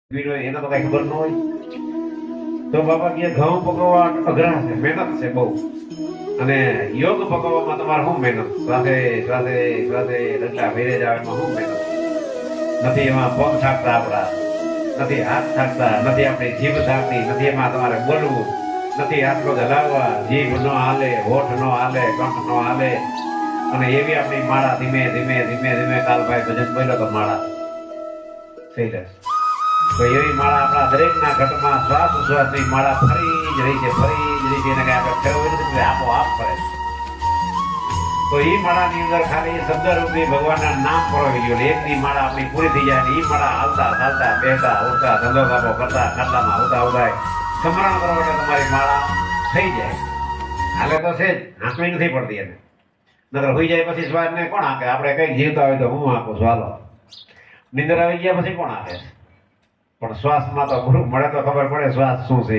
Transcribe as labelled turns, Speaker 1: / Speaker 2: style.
Speaker 1: એને તો કઈ ખબર ન હોય તો બાબા કે ઘઉં પકવવા અઘરા છે, મહેનત છે બહુ. અને યોગ પકવવામાં તમારે શું મહેનત? શ્વાસે શ્વાસે શ્વાસે રટલા ફેરે જાવ એમાં શું મહેનત? નથી એમાં પગ થાકતા આપણા, નથી હાથ થાકતા, નથી આપણી જીભ થાકતી, નથી એમાં તમારે બોલવું, નથી હાથ પગ હલાવવા, જીભ ન હાલે, હોઠ ન હાલે, કંઠ ન હાલે. અને એવી આપણી માળા ધીમે ધીમે ધીમે ધીમે કાલભાઈ ભજન બોલ્યો તો માળા થઈ જશે. તો એવી માળા આપણા દરેકના ઘટમાં શ્વાસ ઉશ્વાસની માળા ફરી જ રહી છે, ફરી જ રહી છે. એને કઈ આપણે ફેરવવું નથી, આપોઆપ ફરે. તો એ માળાની અંદર ખાલી શબ્દરૂપી ભગવાનના નામ પરોવી ગયું. એકની માળા આપણી પૂરી થઈ જાય. એ માળા હાલતા ચાલતા બેસતા ઉઠતા ધંધો કાપો કરતા ખાટલામાં આવતા ઉદાય સ્મરણ કરો એટલે તમારી માળા થઈ જાય. હાલે તો છે જ, આંકડી નથી પડતી એને. નકર હોઈ જાય પછી શ્વાસને કોણ આંકે? આપણે કઈક જીવતા હોય તો હું આંકું સ્વાલો. નિંદર આવી ગયા પછી કોણ આંકે? પણ શ્વાસમાં તો ગુરુ મળે તો ખબર પડે શ્વાસ શું છે.